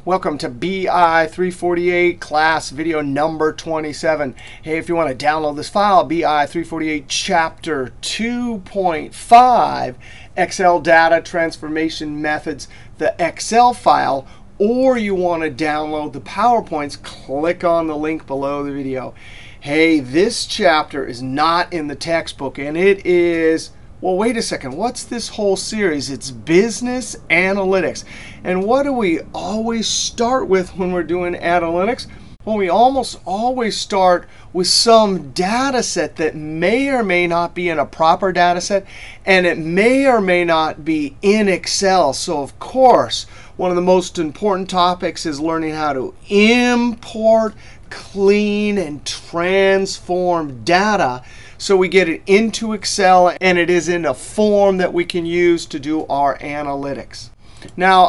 Welcome to BI 348 class video number 27. Hey, if you want to download this file, BI 348 chapter 2.5, Excel data transformation methods, the Excel file, or you want to download the PowerPoints, click on the link below the video. Hey, this chapter is not in the textbook, and it is, well, wait a second. What's this whole series? It's business analytics. And what do we always start with when we're doing analytics? Well, we almost always start with some data set that may or may not be in a proper data set, and it may or may not be in Excel. So, of course, one of the most important topics is learning how to import, clean, and transform data so we get it into Excel and it is in a form that we can use to do our analytics. Now,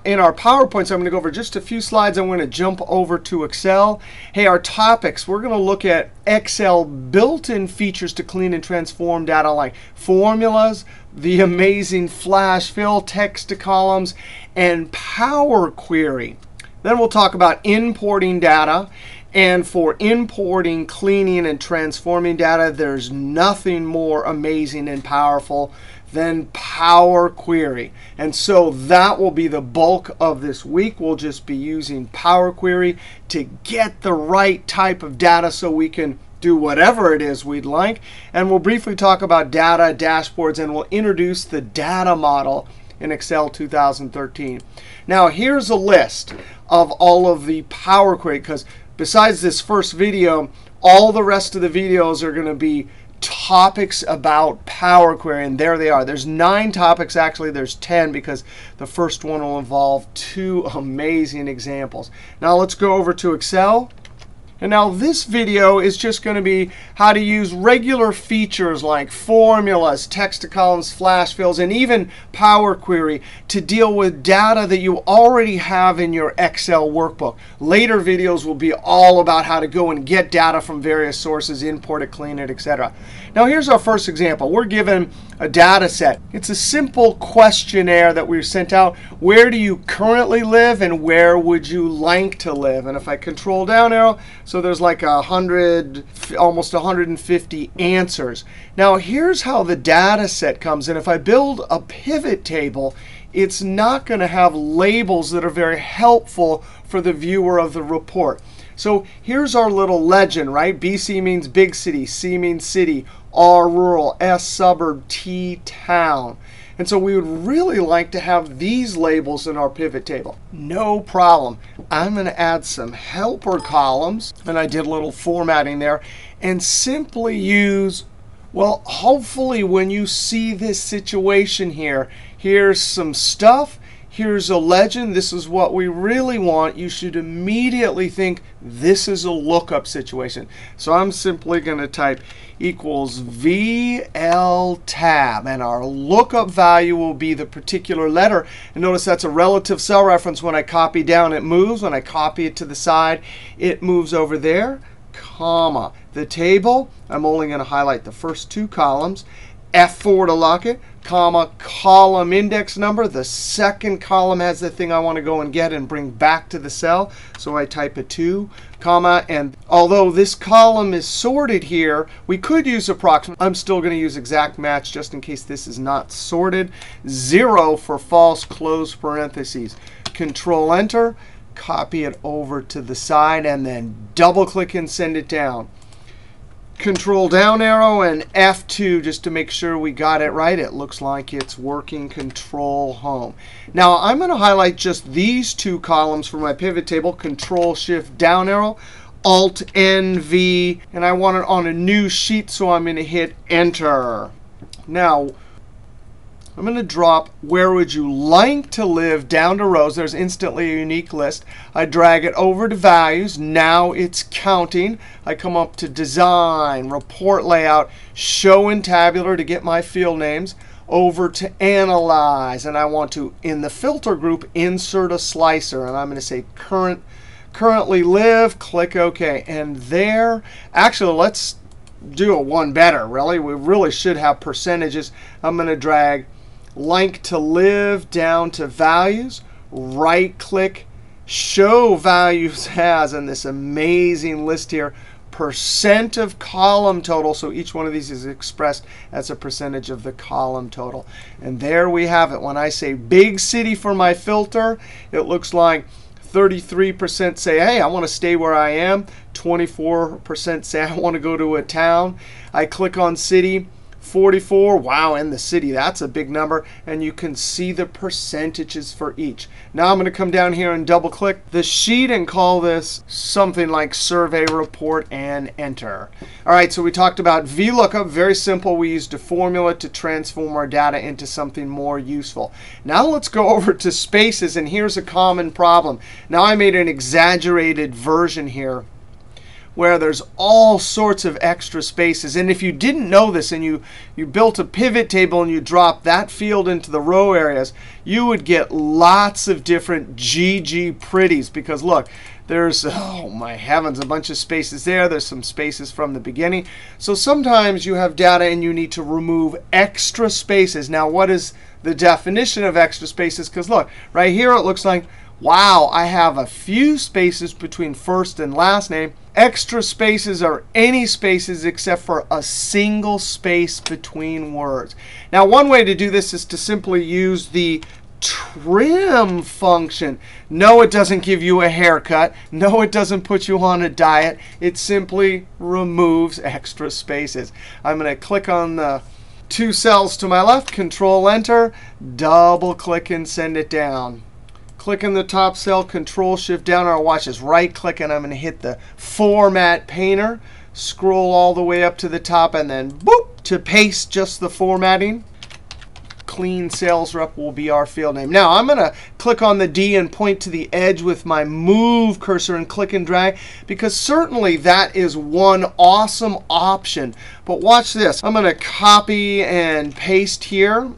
in our PowerPoints, I'm going to go over just a few slides. I'm going to jump over to Excel. Hey, our topics, we're going to look at Excel built-in features to clean and transform data like formulas, the amazing flash fill, text to columns, and Power Query. Then we'll talk about importing data. And for importing, cleaning, and transforming data, there's nothing more amazing and powerful than Power Query. And so that will be the bulk of this week. We'll just be using Power Query to get the right type of data so we can do whatever it is we'd like. And we'll briefly talk about data, dashboards, and we'll introduce the data model in Excel 2013. Now, here's a list of all of the Power Query, because besides this first video, all the rest of the videos are going to be topics about Power Query, and there they are. There's 9 topics. Actually, there's 10 because the first one will involve 2 amazing examples. Now, let's go over to Excel. And now this video is just going to be how to use regular features like formulas, text to columns, flash fills, and even Power Query to deal with data that you already have in your Excel workbook. Later videos will be all about how to go and get data from various sources, import it, clean it, etc. Now here's our first example. We're given a data set. It's a simple questionnaire that we sent out. Where do you currently live and where would you like to live? And if I control down arrow, so there's like 100, almost 150 answers. Now here's how the data set comes in. If I build a pivot table, it's not going to have labels that are very helpful for the viewer of the report. So here's our little legend, right? BC means big city, C means city, R rural, S suburb, T town. And so we would really like to have these labels in our pivot table. No problem. I'm going to add some helper columns, and I did a little formatting there, and simply use, well, hopefully when you see this situation here, here's some stuff. Here's a legend. This is what we really want. You should immediately think this is a lookup situation. So I'm simply going to type equals VL tab. And our lookup value will be the particular letter. And notice that's a relative cell reference. When I copy down, it moves. When I copy it to the side, it moves over there, comma. The table, I'm only going to highlight the first 2 columns. F4 to lock it, comma, column index number. The second column has the thing I want to go and get and bring back to the cell. So I type a 2, comma. And although this column is sorted here, we could use approximate. I'm still going to use exact match just in case this is not sorted. 0 for false, close parentheses. Control Enter, copy it over to the side, and then double click and send it down. Control down arrow and F2 just to make sure we got it right. It looks like it's working. Control home. Now I'm going to highlight just these 2 columns for my pivot table. Control Shift down arrow, Alt NV, and I want it on a new sheet, so I'm going to hit Enter. Now I'm going to drop where would you like to live down to rows. There's instantly a unique list. I drag it over to values. Now it's counting. I come up to design, report layout, show in tabular to get my field names, over to analyze. And I want to, in the filter group, insert a slicer. And I'm going to say currently live, click OK. And there, actually, let's do a one better, really. We really should have percentages. I'm going to drag like to live down to values, right click, show values as, and this amazing list here, percent of column total. So each one of these is expressed as a percentage of the column total. And there we have it. When I say big city for my filter, it looks like 33% say, hey, I want to stay where I am. 24% say, I want to go to a town. I click on city. 44, wow, and the city, that's a big number. And you can see the percentages for each. Now I'm going to come down here and double click the sheet and call this something like survey report and enter. All right, so we talked about VLOOKUP. Very simple. We used a formula to transform our data into something more useful. Now let's go over to spaces, and here's a common problem. Now I made an exaggerated version here where there's all sorts of extra spaces. And if you didn't know this and you built a pivot table and you dropped that field into the row areas, you would get lots of different GG pretties. Because look, there's, oh my heavens, a bunch of spaces there. There's some spaces from the beginning. So sometimes you have data and you need to remove extra spaces. Now what is the definition of extra spaces? Because look, right here it looks like, wow, I have a few spaces between first and last name. Extra spaces are any spaces except for a single space between words. Now, one way to do this is to simply use the trim function. No, it doesn't give you a haircut. No, it doesn't put you on a diet. It simply removes extra spaces. I'm going to click on the two cells to my left, Control-Enter, double-click and send it down. Click in the top cell, Control-Shift down, or watch this, right-click, and I'm going to hit the Format Painter. Scroll all the way up to the top, and then boop, to paste just the formatting. Clean Sales Rep will be our field name. Now, I'm going to click on the D and point to the edge with my Move cursor and click and drag, because certainly that is one awesome option. But watch this. I'm going to copy and paste here,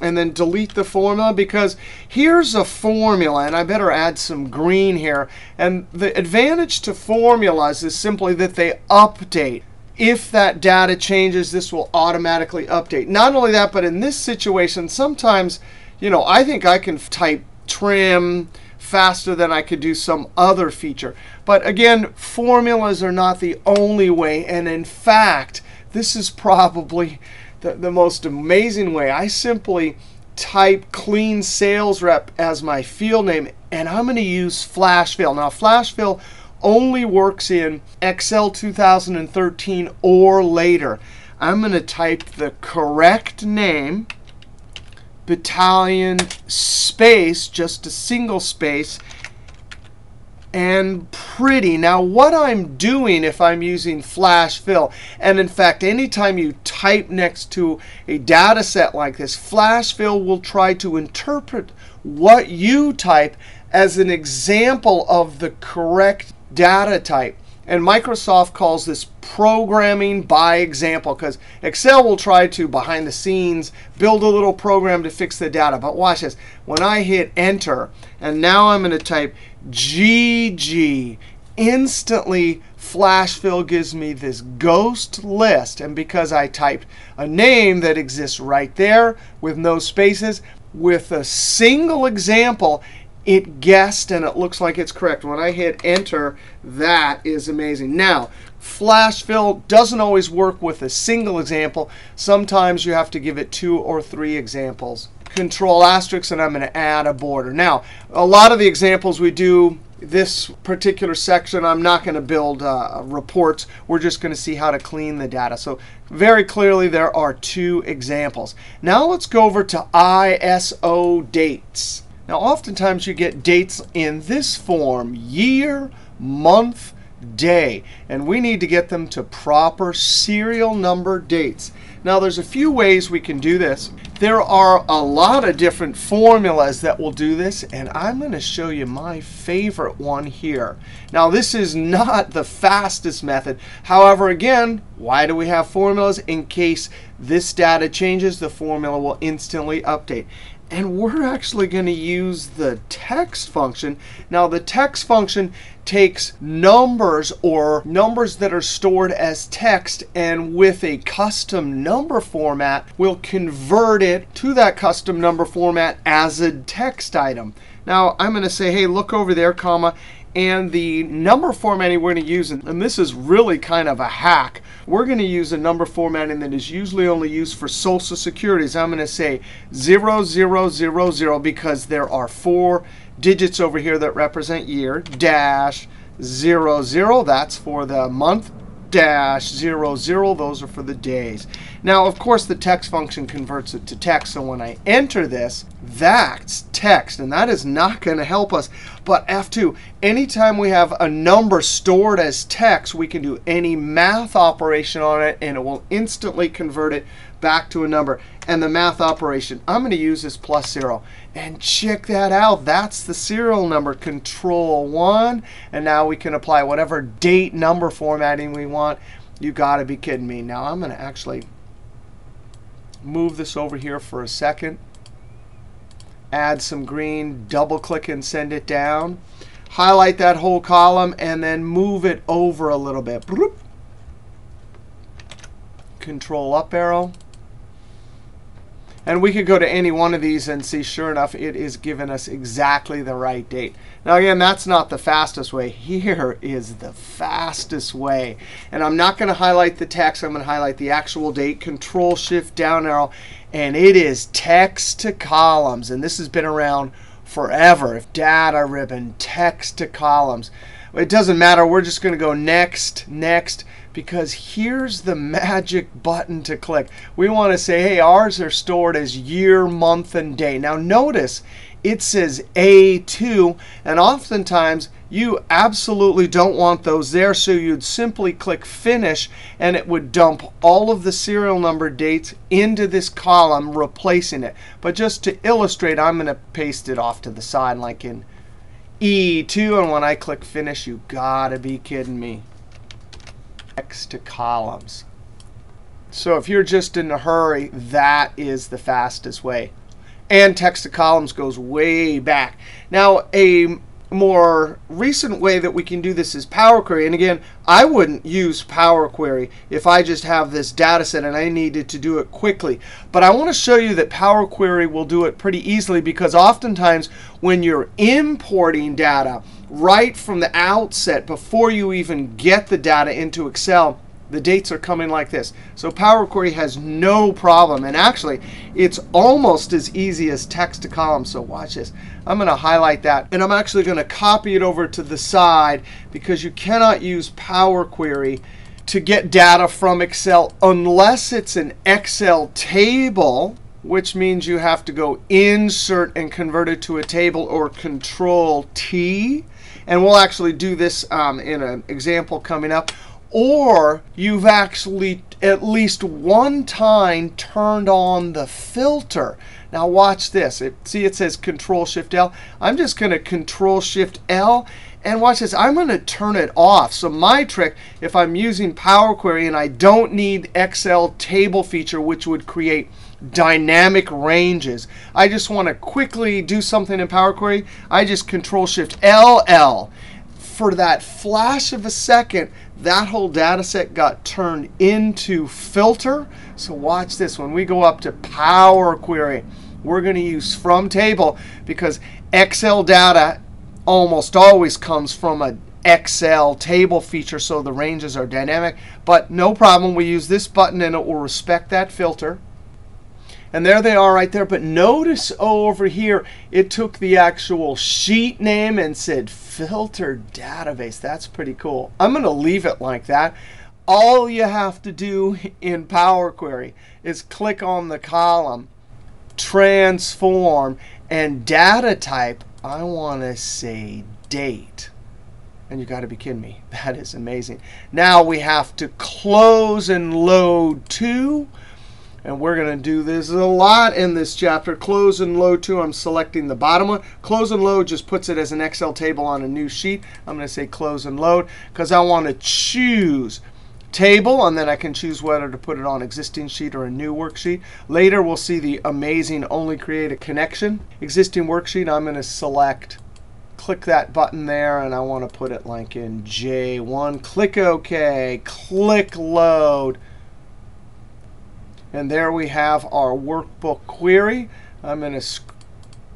and then delete the formula, because here's a formula, and I better add some green here. And the advantage to formulas is simply that they update. If that data changes, this will automatically update. Not only that, but in this situation, sometimes, I think I can type trim faster than I could do some other feature. But again, formulas are not the only way. And in fact, this is probably the most amazing way. I simply type clean sales rep as my field name, and I'm going to use flash fill. Now, flash fill only works in Excel 2013 or later. I'm going to type the correct name, battalion, space, just a single space, and pretty. Now, what I'm doing if I'm using flash fill, and in fact, anytime you type next to a data set like this, flash fill will try to interpret what you type as an example of the correct data type. And Microsoft calls this programming by example, because Excel will try to, behind the scenes, build a little program to fix the data. But watch this. When I hit Enter, and now I'm going to type GG, instantly flash fill gives me this ghost list. And because I typed a name that exists right there with no spaces, with a single example, it guessed, and it looks like it's correct. When I hit Enter, that is amazing. Now, flash fill doesn't always work with a single example. Sometimes you have to give it 2 or 3 examples. Control asterisk, and I'm going to add a border. Now, a lot of the examples we do, this particular section, I'm not going to build reports. We're just going to see how to clean the data. So very clearly, there are 2 examples. Now let's go over to ISO dates. Now, oftentimes you get dates in this form, year, month, day. And we need to get them to proper serial number dates. Now, there's a few ways we can do this. There are a lot of different formulas that will do this, and I'm going to show you my favorite one here. Now, this is not the fastest method. However, again, why do we have formulas? In case this data changes, the formula will instantly update. And we're actually going to use the text function. Now, the text function takes numbers or numbers that are stored as text, and with a custom number format, we'll convert it to that custom number format as a text item. Now I'm going to say, hey, look over there, comma. And the number formatting we're going to use, and this is really kind of a hack, we're going to use a number formatting that is usually only used for Social Security. So I'm going to say 0000 because there are 4 digits over here that represent year, dash 00, that's for the month, dash 00, those are for the days. Now, of course, the text function converts it to text. So when I enter this, that's text. And that is not going to help us. But F2, anytime we have a number stored as text, we can do any math operation on it, and it will instantly convert it back to a number. And the math operation I'm going to use is +0. And check that out. That's the serial number, Control 1. And now we can apply whatever date number formatting we want. You got to be kidding me. Now I'm going to actually move this over here for a second. Add some green, double click and send it down. Highlight that whole column and then move it over a little bit. Control up arrow. And we could go to any one of these and see, sure enough, it is giving us exactly the right date. Now, again, that's not the fastest way. Here is the fastest way. And I'm not going to highlight the text. I'm going to highlight the actual date, Control-Shift down arrow. And it is text to columns. And this has been around forever. If data ribbon, text to columns. It doesn't matter. We're just going to go next, next. Because here's the magic button to click. We want to say, hey, ours are stored as year, month, and day. Now notice it says A2. And oftentimes, you absolutely don't want those there. So you'd simply click Finish, and it would dump all of the serial number dates into this column, replacing it. But just to illustrate, I'm going to paste it off to the side like in E2. And when I click Finish, you got to be kidding me. Text to columns. So if you're just in a hurry, that is the fastest way. And text to columns goes way back. Now, a more recent way that we can do this is Power Query. And again, I wouldn't use Power Query if I just have this data set and I needed to do it quickly. But I want to show you that Power Query will do it pretty easily, because oftentimes when you're importing data right from the outset, before you even get the data into Excel, the dates are coming like this. So Power Query has no problem. And actually, it's almost as easy as text to column. So watch this. I'm going to highlight that. And I'm actually going to copy it over to the side, because you cannot use Power Query to get data from Excel unless it's an Excel table, which means you have to go Insert and convert it to a table, or Control T. And we'll actually do this in an example coming up. Or you've actually at least one time turned on the filter. Now watch this. See, it says Control-Shift-L. I'm just going to Control-Shift-L. And watch this. I'm going to turn it off. So my trick, if I'm using Power Query and I don't need Excel table feature, which would create dynamic ranges, I just want to quickly do something in Power Query, I just Control-Shift-LL. For that flash of a second, that whole data set got turned into filter. So watch this. When we go up to Power Query, we're going to use From Table, because Excel data almost always comes from an Excel table feature, so the ranges are dynamic. But no problem. We use this button, and it will respect that filter. And there they are right there. But notice over here, it took the actual sheet name and said Filter Database. That's pretty cool. I'm going to leave it like that. All you have to do in Power Query is click on the column, Transform, and Data Type. I want to say Date. And you got to be kidding me. That is amazing. Now we have to close and load to. And we're going to do this a lot in this chapter. Close and load to. I'm selecting the bottom one. Close and load just puts it as an Excel table on a new sheet. I'm going to say close and load, because I want to choose table. And then I can choose whether to put it on existing sheet or a new worksheet. Later, we'll see the amazing only create a connection. Existing worksheet, I'm going to select, click that button there. And I want to put it like in J1. Click OK. Click load. And there we have our workbook query. I'm going to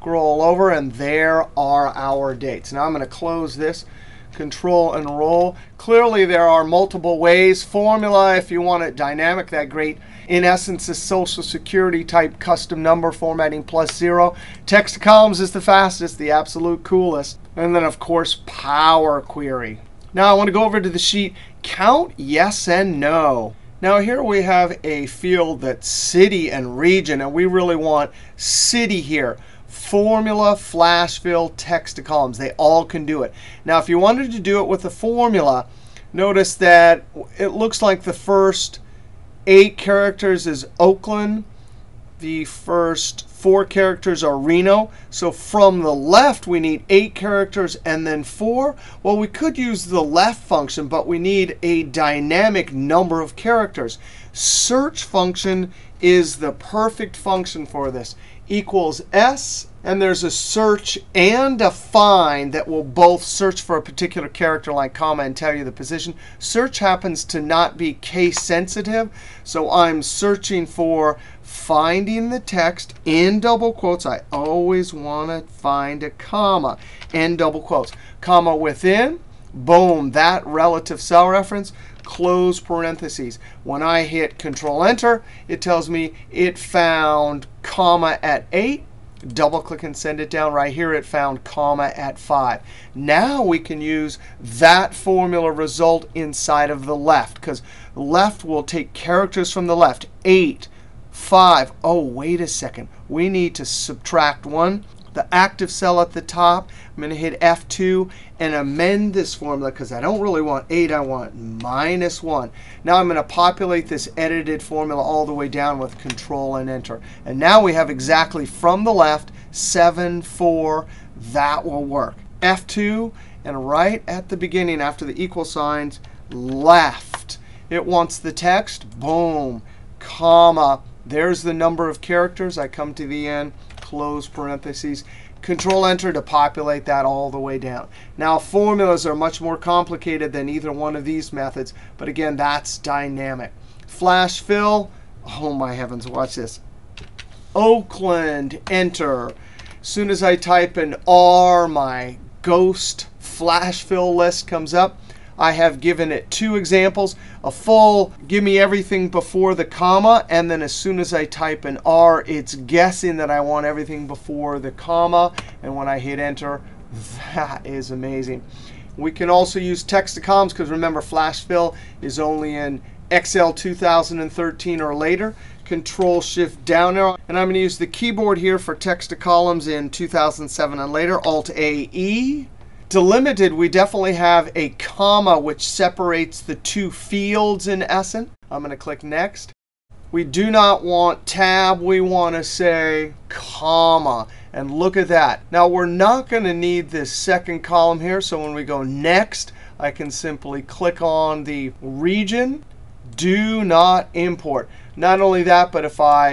Scroll over, and there are our dates. Now I'm going to close this. Control and roll. Clearly, there are multiple ways. Formula, if you want it dynamic, that great. In essence, is Social Security type custom number formatting +0. Text to columns is the fastest, the absolute coolest. And then, of course, Power Query. Now I want to go over to the sheet, count yes and no. Now here we have a field that's city and region, and we really want city here. Formula, flash fill, text to columns. They all can do it. Now if you wanted to do it with a formula, notice that it looks like the first 8 characters is Oakland. The first 4 characters are Reno. So from the left, we need 8 characters and then 4. Well, we could use the left function, but we need a dynamic number of characters. Search function is the perfect function for this. Equals S, and there's a search and a find that will both search for a particular character like comma and tell you the position. Search happens to not be case sensitive, so I'm searching for finding the text in double quotes. I always want to find a comma in double quotes. Comma within, boom, that relative cell reference. Close parentheses. When I hit Control Enter, it tells me it found comma at 8. Double click and send it down. Right here, it found comma at 5. Now we can use that formula result inside of the left, because left will take characters from the left. 8, 5. Oh, wait a second. We need to subtract 1. The active cell at the top, I'm going to hit F2 and amend this formula because I don't really want 8. I want -1. Now I'm going to populate this edited formula all the way down with Control and Enter. And now we have exactly from the left 7, 4. That will work. F2, and right at the beginning after the equal signs, left. It wants the text. Boom. Comma. There's the number of characters. I come to the end. Close parentheses. Control Enter to populate that all the way down. Now formulas are much more complicated than either one of these methods, but again, that's dynamic. Flash fill. Oh my heavens, watch this. Oakland, Enter. As soon as I type an R, my ghost flash fill list comes up. I have given it 2 examples. A full, give me everything before the comma, and then as soon as I type an R, it's guessing that I want everything before the comma. And when I hit Enter, that is amazing. We can also use text to columns because remember, flash fill is only in Excel 2013 or later. Control-Shift down arrow. And I'm going to use the keyboard here for text to columns in 2007 and later, Alt-A-E. Delimited, we definitely have a comma which separates the 2 fields in essence. I'm going to click Next. We do not want tab. We want to say comma. And look at that. Now, we're not going to need this second column here. So when we go Next, I can simply click on the region. Do not import. Not only that, but if I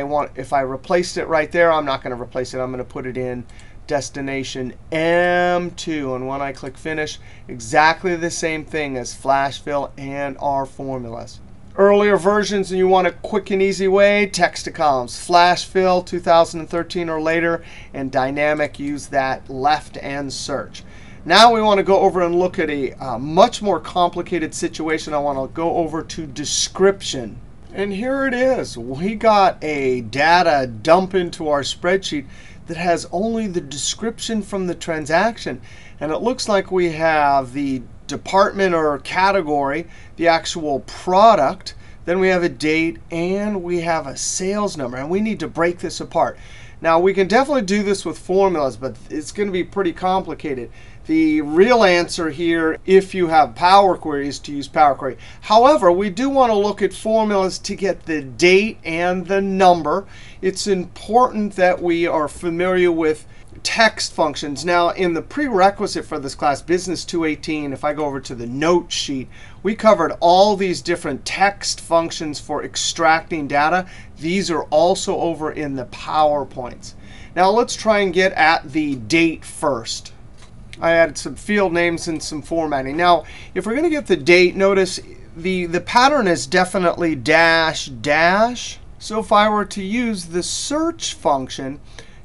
replaced it right there, I'm not going to replace it. I'm going to put it in destination M2. And when I click Finish, exactly the same thing as flash fill and our formulas. Earlier versions, and you want a quick and easy way, text to columns. Flash fill 2013 or later, and dynamic, use that left and search. Now we want to go over and look at a much more complicated situation. I want to go over to description. And here it is. We got a data dump into our spreadsheet that has only the description from the transaction. And it looks like we have the department or category, the actual product, then we have a date, and we have a sales number. And we need to break this apart. Now, we can definitely do this with formulas, but it's going to be pretty complicated. The real answer here, if you have Power Query, is to use Power Query. However, we do want to look at formulas to get the date and the number. It's important that we are familiar with text functions. Now, in the prerequisite for this class, Business 218, if I go over to the note sheet, we covered all these different text functions for extracting data. These are also over in the PowerPoints. Now, let's try and get at the date first. I added some field names and some formatting. Now, if we're going to get the date, notice the pattern is definitely dash, dash. So if I were to use the search function,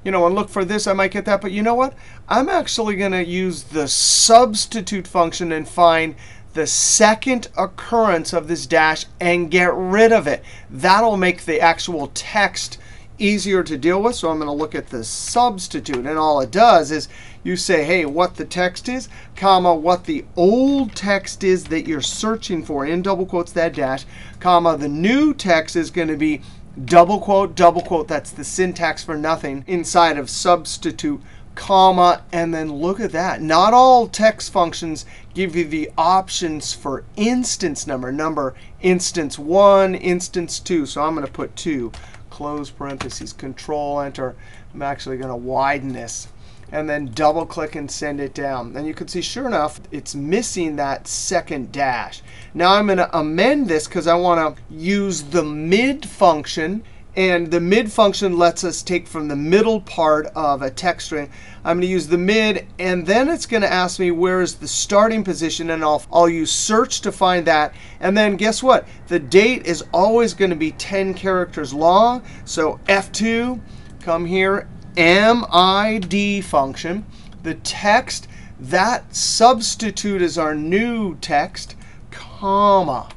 and look for this, I might get that. But you know what? I'm actually going to use the substitute function and find the second occurrence of this dash and get rid of it. That'll make the actual text easier to deal with. So I'm going to look at the substitute. And all it does is you say, hey, what the text is, comma, what the old text is that you're searching for, in double quotes that dash, comma, the new text is going to be double quote, double quote. That's the syntax for nothing inside of substitute, comma, and then look at that. Not all text functions give you the options for instance number instance 1, instance 2. So I'm going to put 2, close parentheses, Control Enter. I'm actually going to widen this. And then double click and send it down. And you can see, sure enough, it's missing that second dash. Now I'm going to amend this because I want to use the mid function. And the mid function lets us take from the middle part of a text string. I'm going to use the mid, and then it's going to ask me where is the starting position, and I'll use search to find that. And then guess what? The date is always going to be 10 characters long. So F2, come here, MID function. The text, that substitute is our new text, comma.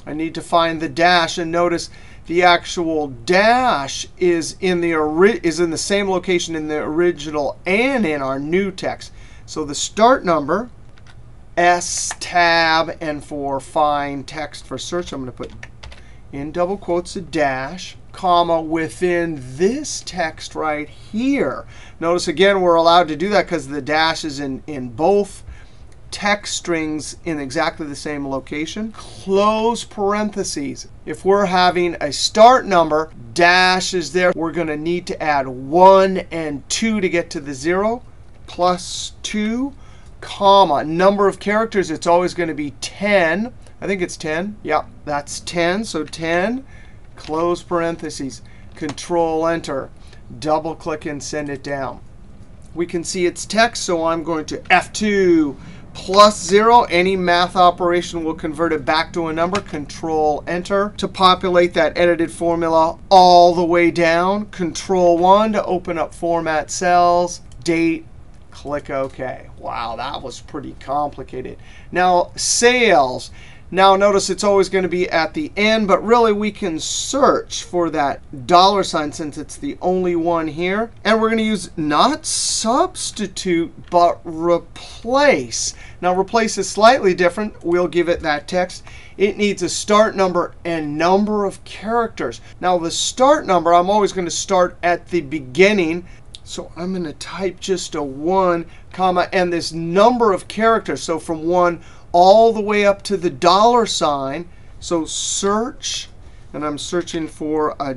I need to find the dash, and notice the actual dash is in the same location in the original and in our new text. So the start number, S tab, and for find text for search, I'm going to put in double quotes a dash, comma, within this text right here. Notice again, we're allowed to do that because the dash is in both text strings in exactly the same location. Close parentheses. If we're having a start number, dash is there. We're going to need to add 1 and 2 to get to the 0, plus 2, comma. Number of characters, it's always going to be 10. I think it's 10. Yep, that's 10. So 10, close parentheses, Control Enter, double click and send it down. We can see it's text, so I'm going to F2 plus 0. Any math operation will convert it back to a number. Control Enter to populate that edited formula all the way down. Control 1 to open up format cells. Date, click OK. Wow, that was pretty complicated. Now, sales. Now notice it's always going to be at the end, but really we can search for that $sign since it's the only one here. And we're going to use not substitute, but replace. Now replace is slightly different. We'll give it that text. It needs a start number and number of characters. Now the start number, I'm always going to start at the beginning. So I'm going to type just a 1, comma, and this number of characters. So from 1 all the way up to the $sign. So search, and I'm searching for a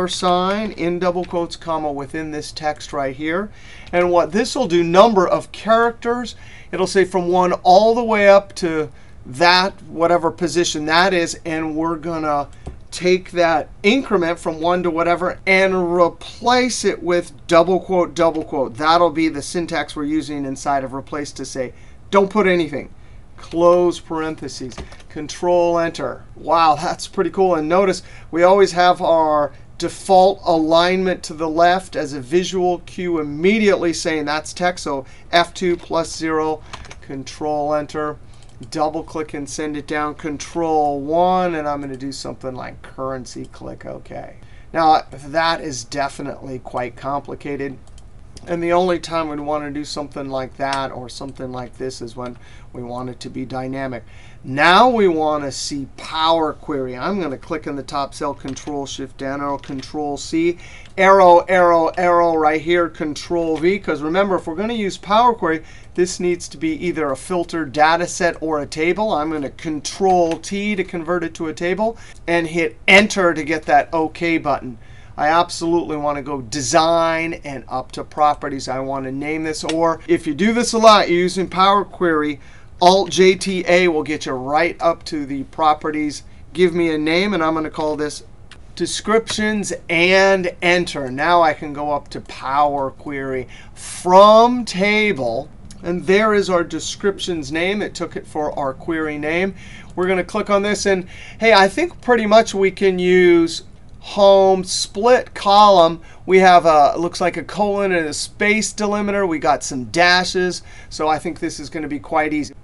$sign in double quotes, comma, within this text right here. And what this will do, number of characters, it'll say from 1 all the way up to that, whatever position that is. And we're going to take that increment from 1 to whatever and replace it with double quote, double quote. That'll be the syntax we're using inside of replace to say, don't put anything. Close parentheses, Control Enter. Wow, that's pretty cool. And notice we always have our default alignment to the left as a visual cue immediately saying that's text. So F2 plus 0, Control Enter, double click and send it down, Control 1, and I'm going to do something like currency, click OK. Now that is definitely quite complicated. And the only time we'd want to do something like that or something like this is when we want it to be dynamic. Now we want to see Power Query. I'm going to click in the top cell, Control-Shift-Down arrow, Control-C, arrow, arrow, arrow right here, Control-V. Because remember, if we're going to use Power Query, this needs to be either a filtered data set or a table. I'm going to Control-T to convert it to a table and hit Enter to get that OK button. I absolutely want to go Design and up to Properties. I want to name this. Or if you do this a lot, you're using Power Query, Alt-JTA will get you right up to the Properties. Give me a name, and I'm going to call this Descriptions and Enter. Now I can go up to Power Query from Table. And there is our descriptions name. It took it for our query name. We're going to click on this. And hey, I think pretty much we can use home, split column. We have looks like a colon and a space delimiter. We got some dashes. So I think this is going to be quite easy.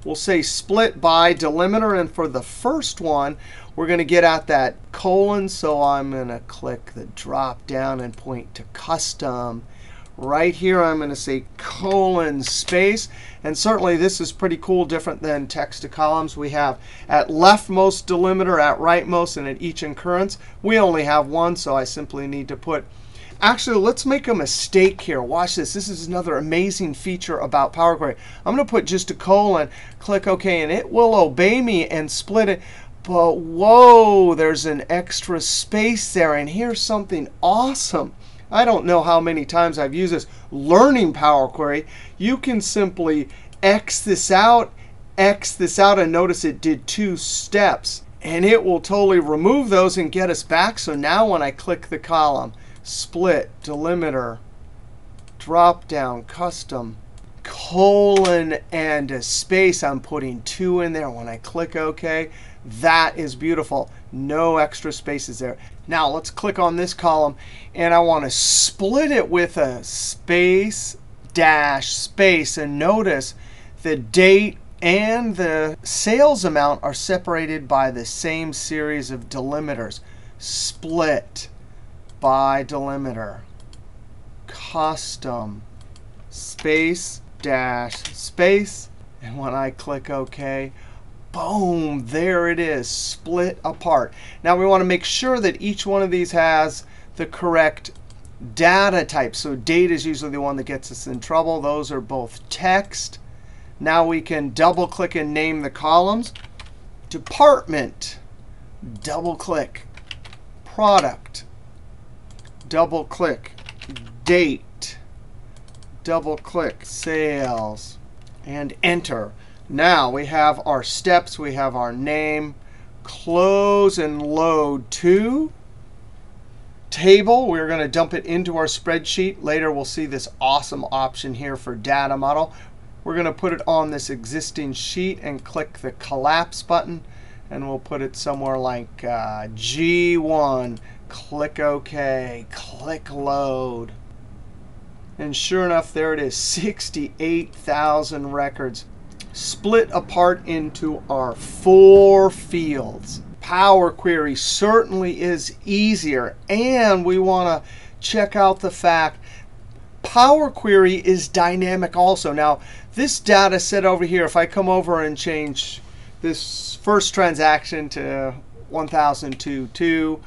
We'll say split by delimiter. And for the first one, we're going to get at that colon. So I'm going to click the drop down and point to custom. Right here, I'm going to say colon space. And certainly, this is pretty cool, different than text to columns. We have at leftmost delimiter, at rightmost, and at each occurrence. We only have one, so I simply need to put. Actually, let's make a mistake here. Watch this. This is another amazing feature about Power Query. I'm going to put just a colon, click OK, and it will obey me and split it. But whoa, there's an extra space there. And here's something awesome. I don't know how many times I've used this learning Power Query. You can simply X this out, and notice it did 2 steps. And it will totally remove those and get us back. So now when I click the column, split, delimiter, drop down, custom, colon, and a space, I'm putting 2 in there. When I click OK, that is beautiful. No extra spaces there. Now let's click on this column, and I want to split it with a space dash space. And notice the date and the sales amount are separated by the same series of delimiters. Split by delimiter, custom, space dash space. And when I click OK, boom, there it is, split apart. Now we want to make sure that each one of these has the correct data type. So date is usually the one that gets us in trouble. Those are both text. Now we can double click and name the columns. Department, double click, product, double click, date, double click, sales, and enter. Now we have our steps. We have our name, close and load to table. We're going to dump it into our spreadsheet. Later, we'll see this awesome option here for data model. We're going to put it on this existing sheet and click the collapse button. And we'll put it somewhere like G1. Click OK. Click load. And sure enough, there it is, 68,000 records. Split apart into our 4 fields. Power Query certainly is easier. And we want to check out the fact Power Query is dynamic also. Now, this data set over here, if I come over and change this first transaction to 1002.2,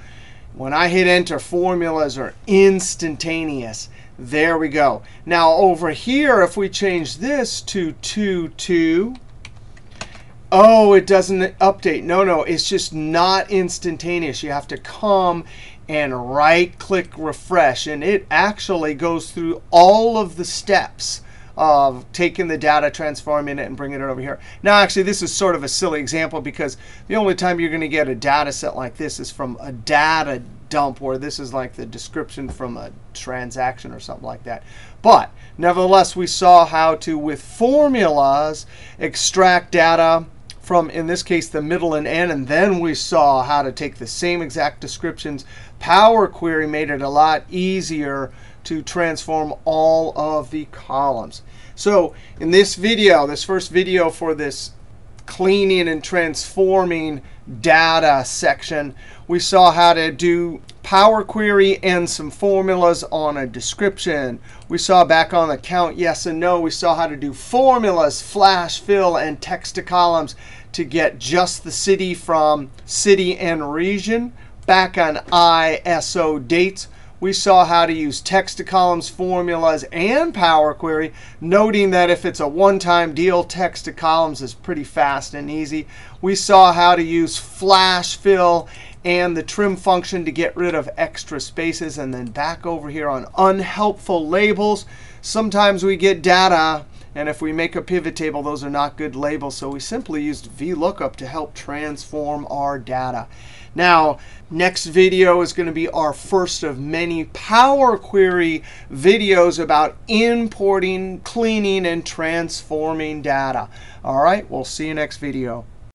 when I hit Enter, formulas are instantaneous. There we go. Now over here, if we change this to 22, oh, it doesn't update. No, it's just not instantaneous. You have to come and right-click refresh. And it actually goes through all of the steps of taking the data, transforming it, and bringing it over here. Now, actually, this is sort of a silly example because the only time you're going to get a data set like this is from a data dump, where this is like the description from a transaction or something like that. But nevertheless, we saw how to, with formulas, extract data from, in this case, the middle and end. And then we saw how to take the same exact descriptions. Power Query made it a lot easier to transform all of the columns. So in this video, this first video for this cleaning and transforming data section, we saw how to do Power Query and some formulas on a description. We saw back on the count yes and no, we saw how to do formulas, flash fill, and text to columns to get just the city from city and region. Back on ISO dates, we saw how to use text to columns, formulas, and Power Query, noting that if it's a one-time deal, text to columns is pretty fast and easy. We saw how to use flash fill and the trim function to get rid of extra spaces. And then back over here on unhelpful labels, sometimes we get data, and if we make a pivot table, those are not good labels. So we simply used VLOOKUP to help transform our data. Now, next video is going to be our first of many Power Query videos about importing, cleaning, and transforming data. All right, we'll see you next video.